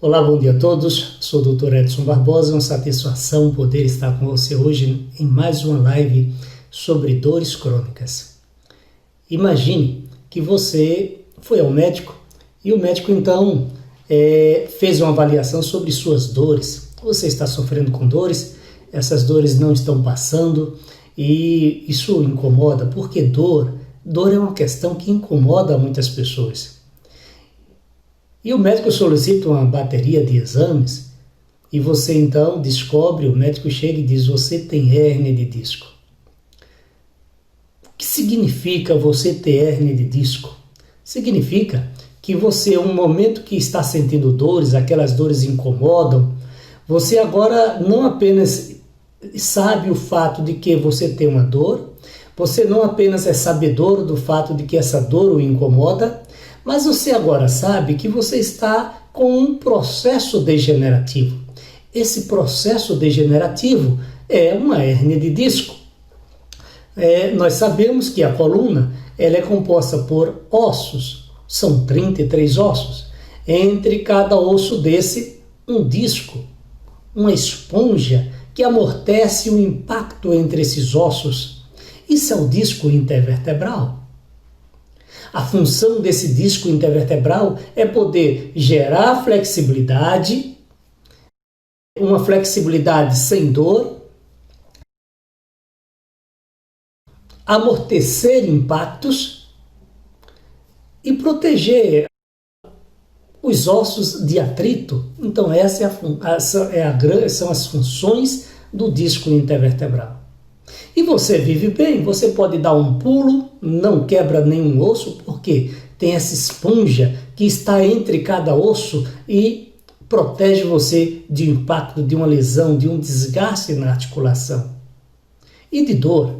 Olá, bom dia a todos. Sou o Dr. Edson Barbosa. É uma satisfação poder estar com você hoje em mais uma live sobre dores crônicas. Imagine que você foi ao médico e o médico então fez uma avaliação sobre suas dores. Você está sofrendo com dores, essas dores não estão passando e isso incomoda, porque dor é uma questão que incomoda muitas pessoas. E o médico solicita uma bateria de exames e você então descobre, o médico chega e diz: você tem hérnia de disco. O que significa você ter hérnia de disco? Significa que você, um momento que está sentindo dores, aquelas dores incomodam, você agora não apenas sabe o fato de que você tem uma dor, você não apenas é sabedor do fato de que essa dor o incomoda, mas você agora sabe que você está com um processo degenerativo. Esse processo degenerativo é uma hérnia de disco. Nós sabemos que a coluna ela é composta por ossos, são 33 ossos. Entre cada osso desse, um disco, uma esponja que amortece o impacto entre esses ossos. Isso é o disco intervertebral. A função desse disco intervertebral é poder gerar flexibilidade, uma flexibilidade sem dor, amortecer impactos e proteger os ossos de atrito. Então são as funções do disco intervertebral. E você vive bem, você pode dar um pulo, não quebra nenhum osso, porque tem essa esponja que está entre cada osso e protege você de um impacto, de uma lesão, de um desgaste na articulação. E de dor.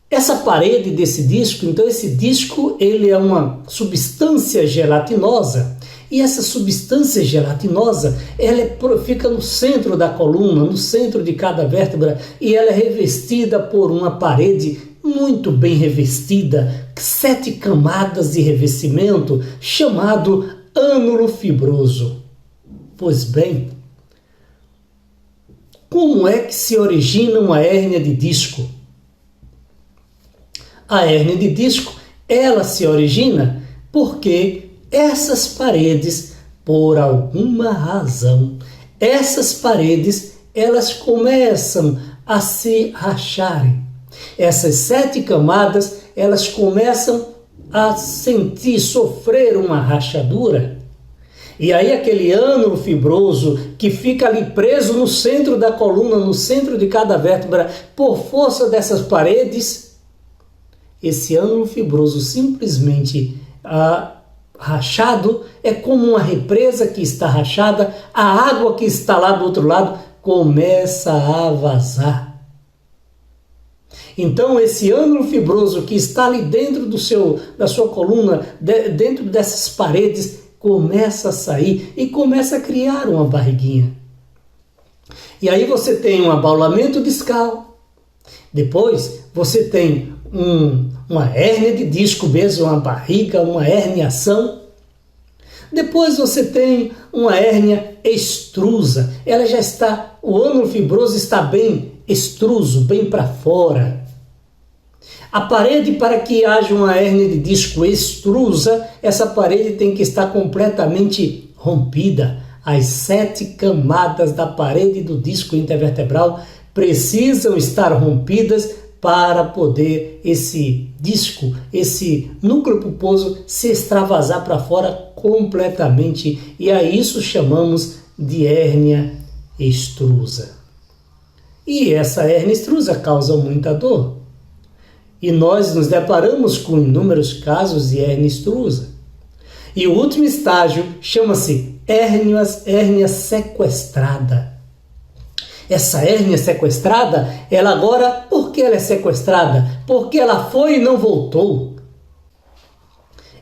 Essa parede desse disco, então esse disco ele é uma substância gelatinosa, e essa substância gelatinosa ela fica no centro da coluna, no centro de cada vértebra, e ela é revestida por uma parede muito bem revestida, 7 camadas de revestimento, chamado ânulo fibroso. Pois bem, como é que se origina uma hérnia de disco? A hérnia de disco, ela se origina porque essas paredes, por alguma razão, essas paredes, elas começam a se racharem. Essas 7 camadas, elas começam a sofrer uma rachadura. E aí aquele ânulo fibroso que fica ali preso no centro da coluna, no centro de cada vértebra, por força dessas paredes, esse ânulo fibroso simplesmente rachado é como uma represa que está rachada, a água que está lá do outro lado começa a vazar. Então esse ânulo fibroso que está ali dentro da sua coluna, dentro dessas paredes, começa a sair e começa a criar uma barriguinha. E aí você tem um abaulamento discal, depois você tem uma hérnia de disco mesmo, uma barriga, uma herniação. Depois você tem uma hérnia extrusa. Ela já está, o ânulo fibroso está bem extruso, bem para fora. A parede, para que haja uma hérnia de disco extrusa, essa parede tem que estar completamente rompida. As 7 camadas da parede do disco intervertebral precisam estar rompidas para poder esse disco, esse núcleo pulposo se extravasar para fora completamente, e a isso chamamos de hérnia extrusa. E essa hérnia extrusa causa muita dor. E nós nos deparamos com inúmeros casos de hérnia extrusa. E o último estágio chama-se hérnia sequestrada. Essa hérnia sequestrada, ela agora, por que ela é sequestrada? Porque ela foi e não voltou.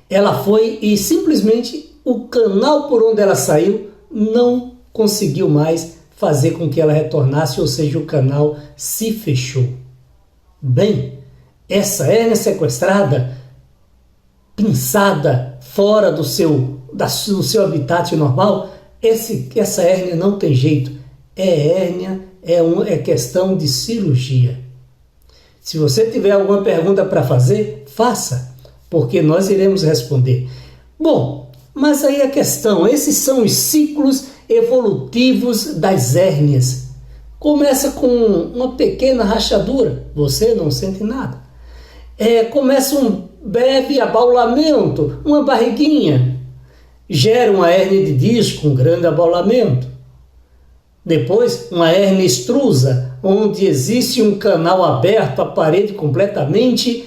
Ela foi e simplesmente o canal por onde ela saiu não conseguiu mais fazer com que ela retornasse, ou seja, o canal se fechou. Bem, essa hérnia sequestrada, pinçada, fora do seu habitat normal, essa hérnia não tem jeito. Hérnia, é questão de cirurgia. Se você tiver alguma pergunta para fazer, faça, porque nós iremos responder. Bom, mas aí a questão, esses são os ciclos evolutivos das hérnias. Começa com uma pequena rachadura, você não sente nada. Começa um breve abaulamento, uma barriguinha, gera uma hérnia de disco, um grande abaulamento. Depois, uma hérnia extrusa, onde existe um canal aberto, a parede completamente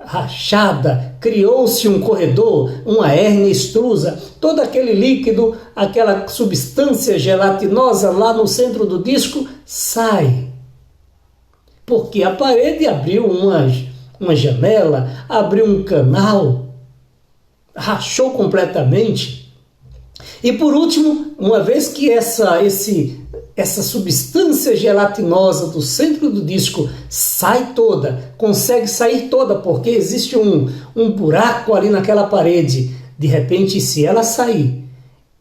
rachada, criou-se um corredor, uma hérnia extrusa, todo aquele líquido, aquela substância gelatinosa lá no centro do disco sai. Porque a parede abriu uma janela, abriu um canal, rachou completamente. E por último, uma vez que essa substância gelatinosa do centro do disco sai toda, consegue sair toda, porque existe um buraco ali naquela parede. De repente, se ela sair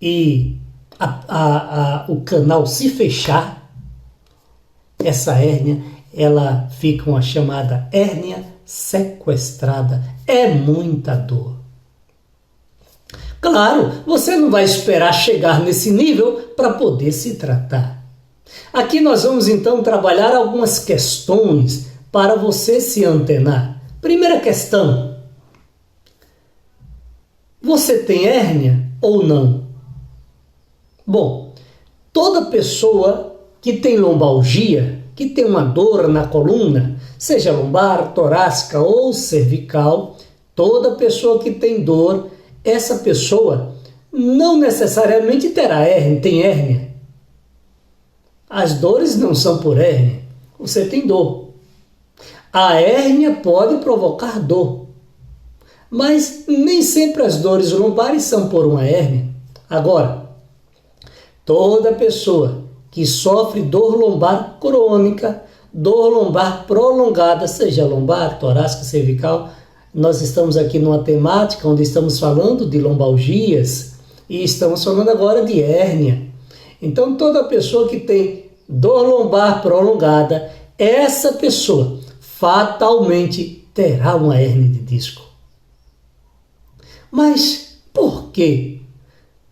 e o canal se fechar, essa hérnia, ela fica uma chamada hérnia sequestrada. É muita dor. Claro, você não vai esperar chegar nesse nível para poder se tratar. Aqui nós vamos então trabalhar algumas questões para você se antenar. Primeira questão: você tem hérnia ou não? Bom, toda pessoa que tem lombalgia, que tem uma dor na coluna, seja lombar, torácica ou cervical, toda pessoa que tem dor, essa pessoa não necessariamente tem hérnia. As dores não são por hérnia, você tem dor. A hérnia pode provocar dor, mas nem sempre as dores lombares são por uma hérnia. Agora, toda pessoa que sofre dor lombar crônica, dor lombar prolongada, seja lombar, torácica, cervical, nós estamos aqui numa temática onde estamos falando de lombalgias e estamos falando agora de hérnia. Então, toda pessoa que tem dor lombar prolongada, essa pessoa fatalmente terá uma hérnia de disco. Mas por quê?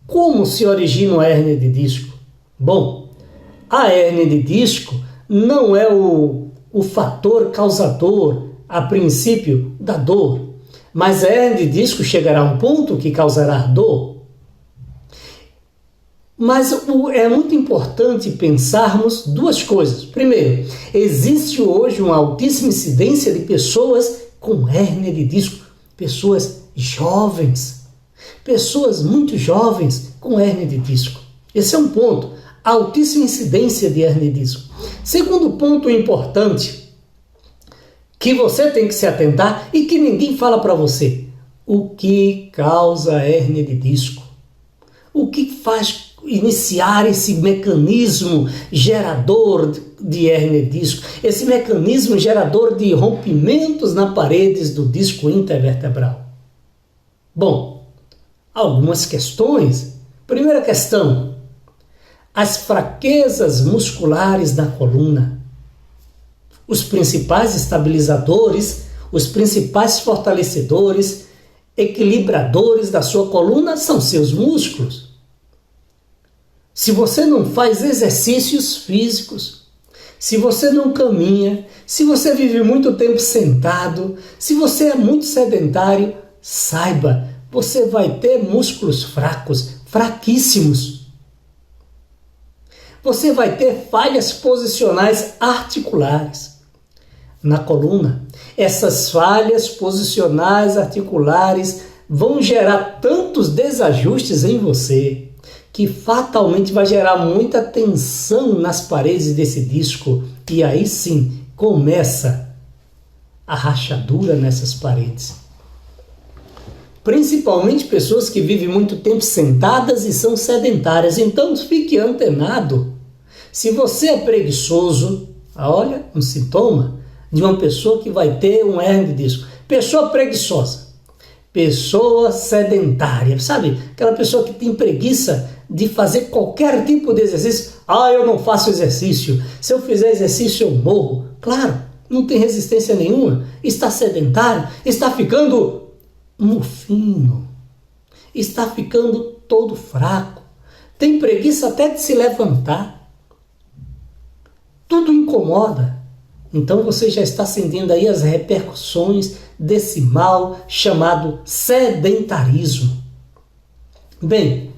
Como se origina uma hérnia de disco? Bom, a hérnia de disco não é o fator causador, a princípio, da dor, mas a hérnia de disco chegará a um ponto que causará dor. Mas é muito importante pensarmos duas coisas. Primeiro, existe hoje uma altíssima incidência de pessoas com hérnia de disco, pessoas jovens, pessoas muito jovens com hérnia de disco. Esse é um ponto, altíssima incidência de hérnia de disco. Segundo ponto importante, que você tem que se atentar e que ninguém fala para você: o que causa a hérnia de disco? O que faz iniciar esse mecanismo gerador de hérnia de disco, esse mecanismo gerador de rompimentos nas paredes do disco intervertebral? Bom, algumas questões. Primeira questão: as fraquezas musculares da coluna. Os principais estabilizadores, os principais fortalecedores, equilibradores da sua coluna são seus músculos. Se você não faz exercícios físicos, se você não caminha, se você vive muito tempo sentado, se você é muito sedentário, saiba, você vai ter músculos fracos, fraquíssimos. Você vai ter falhas posicionais articulares na coluna. Essas falhas posicionais articulares vão gerar tantos desajustes em você que fatalmente vai gerar muita tensão nas paredes desse disco, e aí sim começa a rachadura nessas paredes. Principalmente pessoas que vivem muito tempo sentadas e são sedentárias. Então fique antenado. Se você é preguiçoso, olha, um sintoma de uma pessoa que vai ter um hérnia de disco. Pessoa preguiçosa. Pessoa sedentária, sabe? Aquela pessoa que tem preguiça de fazer qualquer tipo de exercício. Ah, eu não faço exercício. Se eu fizer exercício, eu morro. Claro, não tem resistência nenhuma. Está sedentário, está ficando mufino, está ficando todo fraco. Tem preguiça até de se levantar. Tudo incomoda. Então você já está sentindo aí as repercussões desse mal chamado sedentarismo. Bem,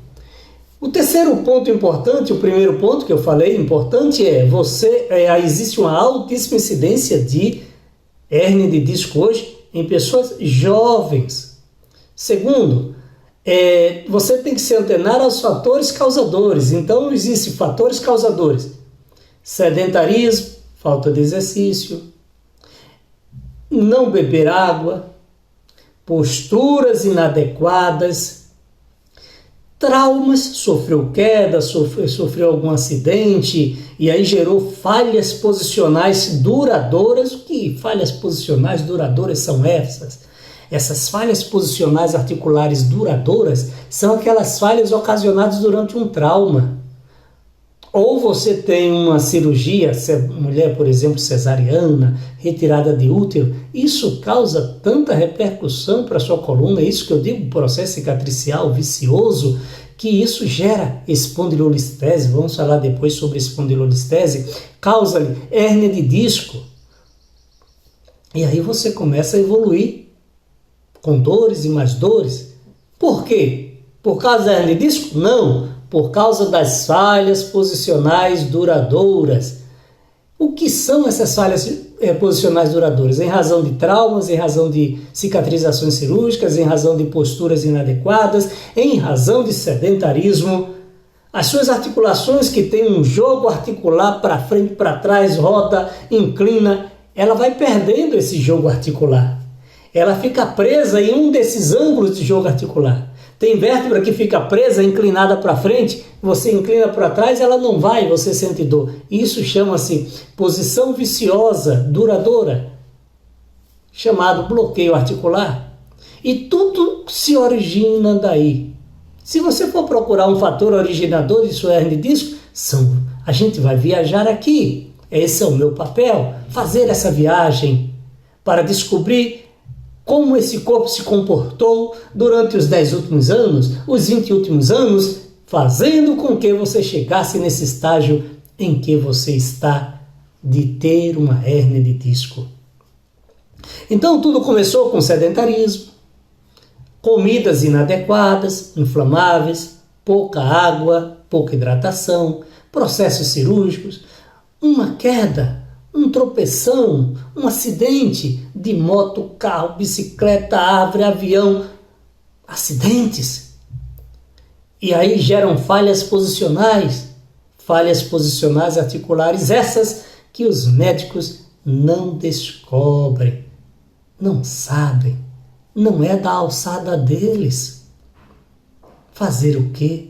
o terceiro ponto importante, o primeiro ponto que eu falei importante existe uma altíssima incidência de hérnia de disco hoje em pessoas jovens. Segundo, você tem que se antenar aos fatores causadores. Então existem fatores causadores: sedentarismo, falta de exercício, não beber água, posturas inadequadas, traumas, sofreu queda, sofreu algum acidente e aí gerou falhas posicionais duradouras. O que falhas posicionais duradouras são essas? Essas falhas posicionais articulares duradouras são aquelas falhas ocasionadas durante um trauma. Ou você tem uma cirurgia, mulher, por exemplo, cesariana, retirada de útero, isso causa tanta repercussão para a sua coluna, isso que eu digo, processo cicatricial vicioso, que isso gera espondilolistese. Vamos falar depois sobre espondilolistese, causa hérnia de disco. E aí você começa a evoluir com dores e mais dores. Por quê? Por causa da hérnia de disco? Não. Por causa das falhas posicionais duradouras. O que são essas falhas posicionais duradouras? Em razão de traumas, em razão de cicatrizações cirúrgicas, em razão de posturas inadequadas, em razão de sedentarismo. As suas articulações que têm um jogo articular para frente, para trás, roda, inclina, ela vai perdendo esse jogo articular. Ela fica presa em um desses ângulos de jogo articular. Tem vértebra que fica presa, inclinada para frente, você inclina para trás, ela não vai, você sente dor. Isso chama-se posição viciosa, duradoura, chamado bloqueio articular. E tudo se origina daí. Se você for procurar um fator originador de sua hérnia de disco, a gente vai viajar aqui. Esse é o meu papel, fazer essa viagem para descobrir como esse corpo se comportou durante os 10 últimos anos, os 20 últimos anos, fazendo com que você chegasse nesse estágio em que você está de ter uma hérnia de disco. Então tudo começou com sedentarismo, comidas inadequadas, inflamáveis, pouca água, pouca hidratação, processos cirúrgicos, uma queda, um tropeção, um acidente de moto, carro, bicicleta, árvore, avião, acidentes. E aí geram falhas posicionais articulares, essas que os médicos não descobrem, não sabem, não é da alçada deles. Fazer o quê?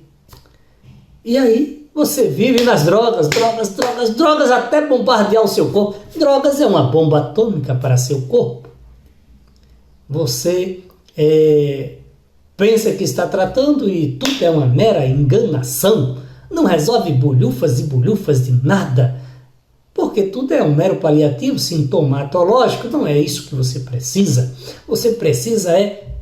E aí você vive nas drogas até bombardear o seu corpo. Drogas é uma bomba atômica para seu corpo. Você pensa que está tratando e tudo é uma mera enganação. Não resolve bolhufas e bolhufas de nada. Porque tudo é um mero paliativo sintomatológico. Não é isso que você precisa. Você precisa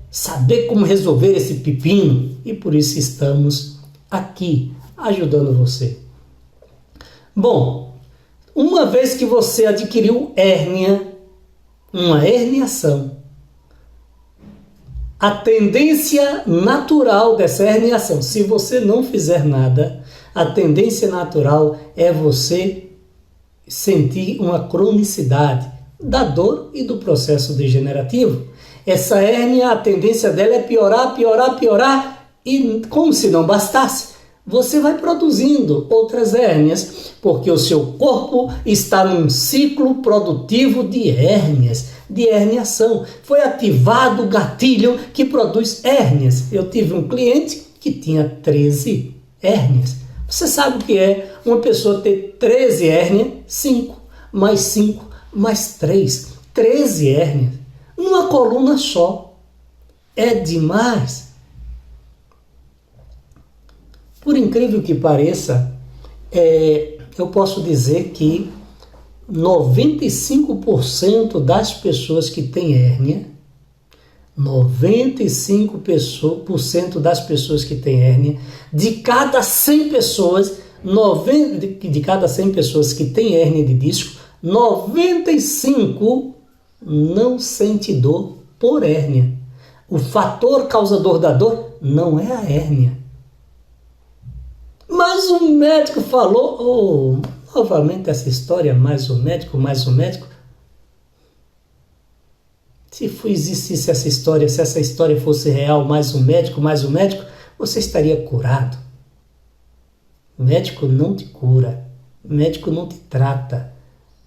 saber como resolver esse pepino. E por isso estamos aqui, ajudando você. Bom, uma vez que você adquiriu uma herniação, a tendência natural dessa herniação, se você não fizer nada, a tendência natural é você sentir uma cronicidade da dor e do processo degenerativo. Essa hérnia, a tendência dela é piorar, e como se não bastasse, você vai produzindo outras hérnias, porque o seu corpo está num ciclo produtivo de hérnias, de herniação. Foi ativado o gatilho que produz hérnias. Eu tive um cliente que tinha 13 hérnias. Você sabe o que é uma pessoa ter 13 hérnias? 5 mais 3. 13 hérnias numa coluna só. é demais. Por incrível que pareça, eu posso dizer que 95% das pessoas que têm hérnia, 95% das pessoas que têm hérnia, de cada 100 pessoas, de cada 100 pessoas que têm hérnia de disco, 95 não sente dor por hérnia. O fator causador da dor não é a hérnia. Mas o médico falou, novamente essa história, mais um médico. Se existisse essa história, se essa história fosse real, mais um médico, você estaria curado. Médico não te cura, médico não te trata,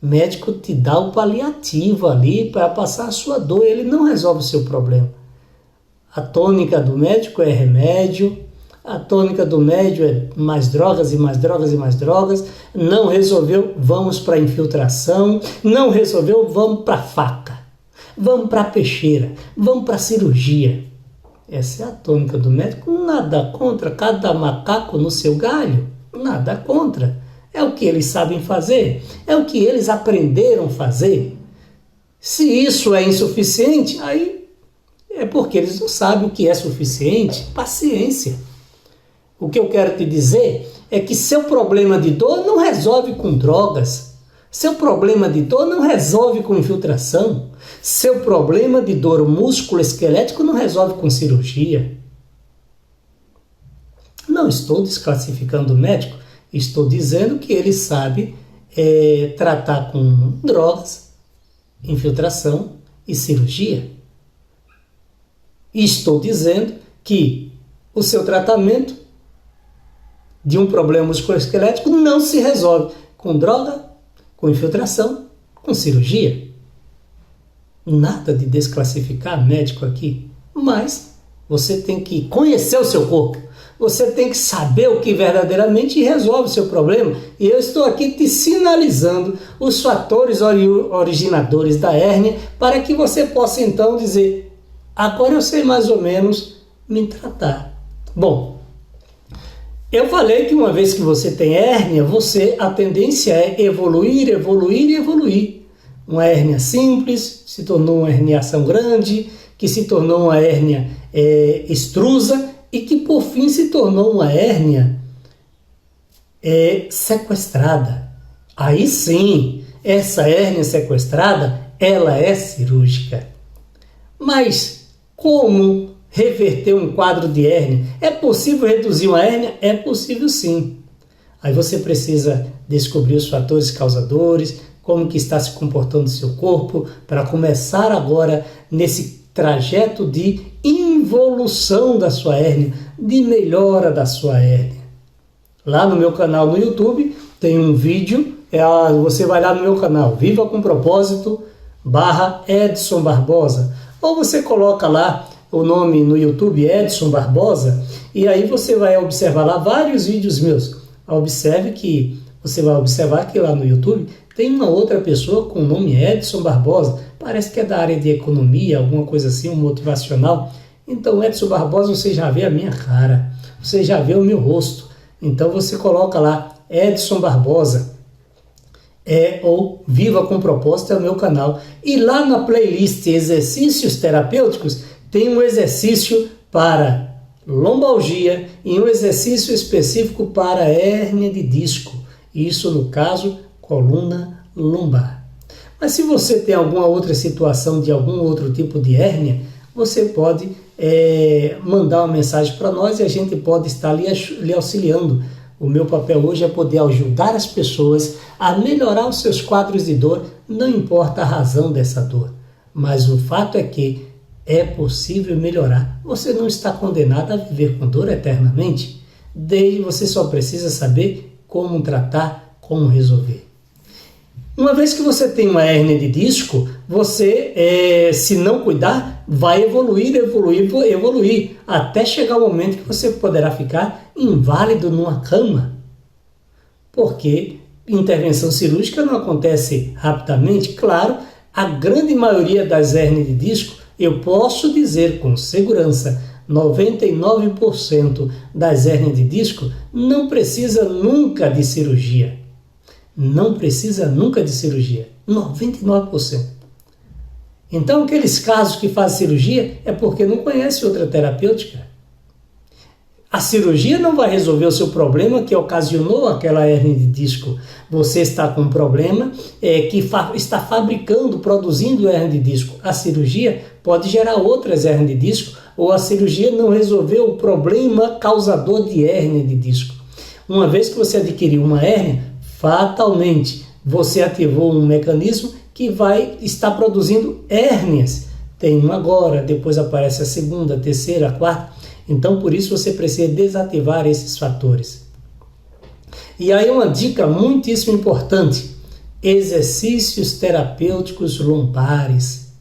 médico te dá o paliativo ali para passar a sua dor, ele não resolve o seu problema. A tônica do médico é remédio, a tônica do médico é mais drogas e mais drogas e mais drogas. Não resolveu, vamos para a infiltração. Não resolveu, vamos para a faca. Vamos para a peixeira. Vamos para a cirurgia. Essa é a tônica do médico. Nada contra, cada macaco no seu galho. Nada contra. É o que eles sabem fazer. É o que eles aprenderam a fazer. Se isso é insuficiente, aí é porque eles não sabem o que é suficiente. Paciência. O que eu quero te dizer é que seu problema de dor não resolve com drogas. Seu problema de dor não resolve com infiltração. Seu problema de dor músculo-esquelético não resolve com cirurgia. Não estou desclassificando o médico, estou dizendo que ele sabe tratar com drogas, infiltração e cirurgia. E estou dizendo que o seu tratamento de um problema musculoesquelético não se resolve com droga, com infiltração, com cirurgia. Nada de desclassificar médico aqui, mas você tem que conhecer o seu corpo, você tem que saber o que verdadeiramente resolve o seu problema, e eu estou aqui te sinalizando os fatores originadores da hérnia para que você possa então dizer, agora eu sei mais ou menos me tratar. Bom, eu falei que uma vez que você tem hérnia, a tendência é evoluir. Uma hérnia simples se tornou uma herniação grande, que se tornou uma hérnia extrusa e que por fim se tornou uma hérnia sequestrada. Aí sim, essa hérnia sequestrada, ela é cirúrgica. Mas como reverter um quadro de hérnia? É possível reduzir uma hérnia? É possível sim. Aí você precisa descobrir os fatores causadores, como que está se comportando o seu corpo, para começar agora nesse trajeto de involução da sua hérnia, de melhora da sua hérnia. Lá no meu canal no YouTube tem um vídeo, você vai lá no meu canal, Viva com Propósito, /Edson Barbosa, ou você coloca lá o nome no YouTube, Edson Barbosa, e aí você vai observar lá vários vídeos meus. Você vai observar que lá no YouTube tem uma outra pessoa com o nome Edson Barbosa, parece que é da área de economia, alguma coisa assim, um motivacional. Então, Edson Barbosa, você já vê a minha cara, você já vê o meu rosto. Então você coloca lá, Edson Barbosa, ou Viva com Propósito, é o meu canal. E lá na playlist Exercícios Terapêuticos, tem um exercício para lombalgia e um exercício específico para hérnia de disco. Isso, no caso, coluna lombar. Mas se você tem alguma outra situação de algum outro tipo de hérnia, você pode mandar uma mensagem para nós e a gente pode estar lhe auxiliando. O meu papel hoje é poder ajudar as pessoas a melhorar os seus quadros de dor, não importa a razão dessa dor. Mas o fato é que é possível melhorar. Você não está condenado a viver com dor eternamente. Você só precisa saber como tratar, como resolver. Uma vez que você tem uma hérnia de disco, você, se não cuidar, vai evoluir, até chegar o momento que você poderá ficar inválido numa cama. Porque intervenção cirúrgica não acontece rapidamente. Claro, a grande maioria das hérnias de disco Eu posso dizer com segurança, 99% das hérnias de disco não precisa nunca de cirurgia. Não precisa nunca de cirurgia. 99%. Então, aqueles casos que fazem cirurgia é porque não conhece outra terapêutica. A cirurgia não vai resolver o seu problema que ocasionou aquela hérnia de disco. Você está com um problema que está fabricando, produzindo hérnia de disco. A cirurgia pode gerar outras hérnias de disco, ou a cirurgia não resolveu o problema causador de hérnia de disco. Uma vez que você adquiriu uma hérnia, fatalmente você ativou um mecanismo que vai estar produzindo hérnias. Tem uma agora, depois aparece a segunda, a terceira, a quarta. Então, por isso, você precisa desativar esses fatores. E aí uma dica muitíssimo importante: exercícios terapêuticos lombares.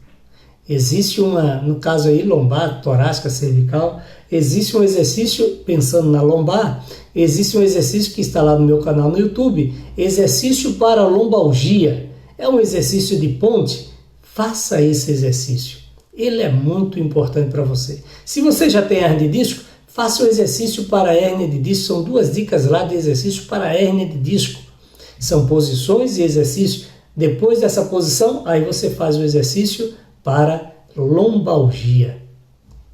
Existe no caso aí, lombar, torácica, cervical, existe um exercício, pensando na lombar, existe um exercício que está lá no meu canal no YouTube, exercício para lombalgia. É um exercício de ponte. Faça esse exercício. Ele é muito importante para você. Se você já tem hérnia de disco, faça o exercício para hérnia de disco. São 2 dicas lá de exercício para hérnia de disco. São posições e exercícios. Depois dessa posição, aí você faz o exercício para lombalgia.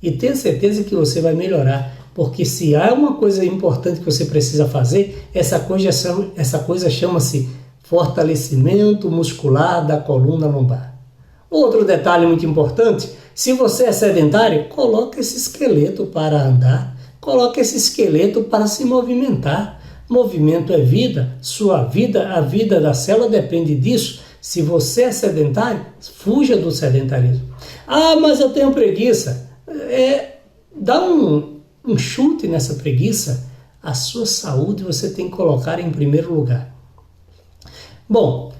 E tenha certeza que você vai melhorar. Porque se há uma coisa importante que você precisa fazer, essa coisa chama-se fortalecimento muscular da coluna lombar. Outro detalhe muito importante: se você é sedentário, coloque esse esqueleto para andar, coloque esse esqueleto para se movimentar. Movimento é vida, sua vida, a vida da célula depende disso. Se você é sedentário, fuja do sedentarismo. Ah, mas eu tenho preguiça. Dá um chute nessa preguiça. A sua saúde você tem que colocar em primeiro lugar. Bom,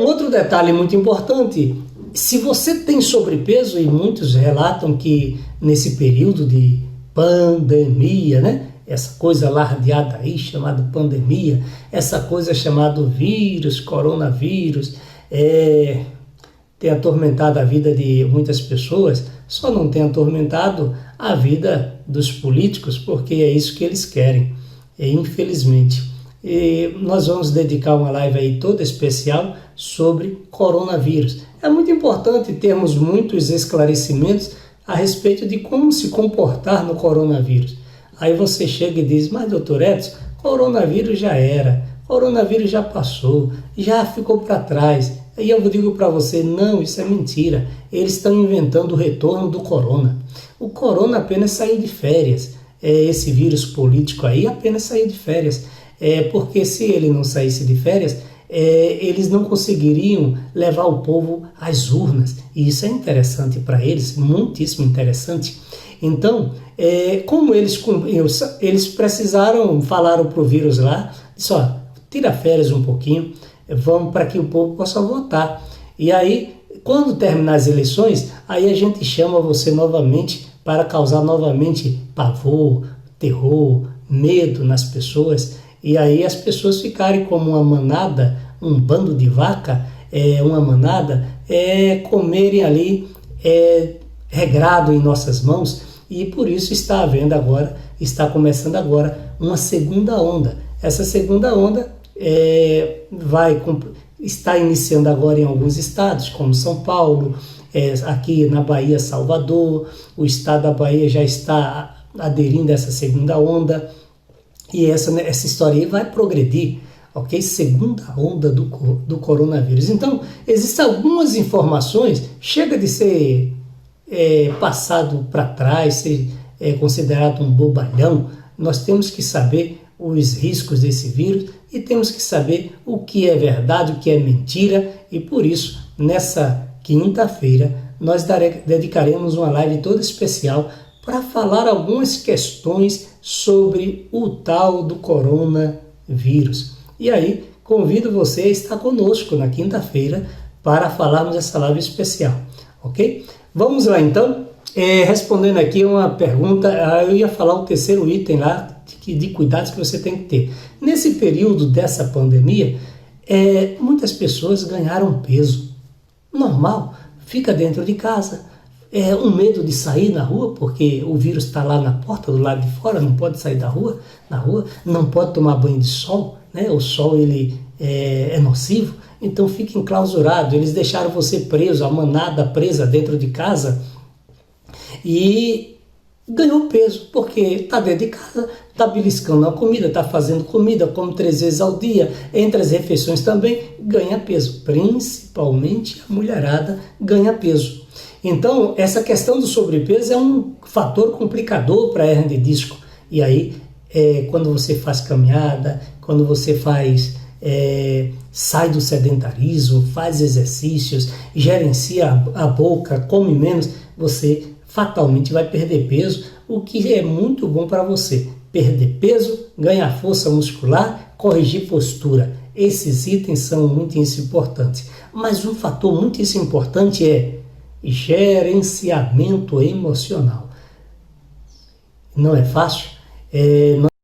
um outro detalhe muito importante: se você tem sobrepeso, e muitos relatam que nesse período de pandemia, né? Essa coisa alardeada aí, chamada pandemia, essa coisa chamada vírus, coronavírus, tem atormentado a vida de muitas pessoas, só não tem atormentado a vida dos políticos, porque é isso que eles querem, infelizmente. E nós vamos dedicar uma live aí toda especial sobre coronavírus. É muito importante termos muitos esclarecimentos a respeito de como se comportar no coronavírus. Aí você chega e diz: mas doutor Edson, coronavírus já era, coronavírus já passou, já ficou para trás. Aí eu digo para você: não, isso é mentira. Eles estão inventando o retorno do corona. O corona apenas saiu de férias. Esse vírus político aí apenas saiu de férias. Porque se ele não saísse de férias, eles não conseguiriam levar o povo às urnas. E isso é interessante para eles, muitíssimo interessante. Então, como eles precisaram, falaram para o vírus lá, disse: ó, tira férias um pouquinho, vamos para que o povo possa votar. E aí, quando terminar as eleições, aí a gente chama você novamente para causar novamente pavor, terror, medo nas pessoas. E aí as pessoas ficarem como uma manada, um bando de vaca, uma manada, comerem ali regrado em nossas mãos. E por isso está começando agora uma segunda onda. Essa segunda onda está iniciando agora em alguns estados, como São Paulo, aqui na Bahia, Salvador. O estado da Bahia já está aderindo a essa segunda onda. E essa história aí vai progredir, ok? Segunda onda do coronavírus. Então, existem algumas informações, chega de ser passado para trás, ser considerado um bobalhão. Nós temos que saber os riscos desse vírus e temos que saber o que é verdade, o que é mentira. E por isso, nessa quinta-feira, nós dedicaremos uma live toda especial para falar algumas questões sobre o tal do coronavírus. E aí, convido você a estar conosco na quinta-feira para falarmos dessa live especial, ok? Vamos lá então, respondendo aqui uma pergunta, eu ia falar o terceiro item lá, de cuidados que você tem que ter. Nesse período dessa pandemia, muitas pessoas ganharam peso. Normal, fica dentro de casa, um medo de sair na rua, porque o vírus está lá na porta, do lado de fora, não pode sair na rua, não pode tomar banho de sol, né? O sol ele é nocivo, então fica enclausurado. Eles deixaram você preso, a manada presa dentro de casa, e ganhou peso, porque está dentro de casa, está beliscando a comida, está fazendo comida, come 3 vezes ao dia, entre as refeições também, ganha peso. Principalmente a mulherada ganha peso. Então, essa questão do sobrepeso é um fator complicador para a hernia de disco. E aí, quando você faz caminhada, quando você sai do sedentarismo, faz exercícios, gerencia a boca, come menos, você fatalmente vai perder peso, o que é muito bom para você. Perder peso, ganhar força muscular, corrigir postura. Esses itens são muito importantes. Mas um fator muito importante é gerenciamento emocional. Não é fácil?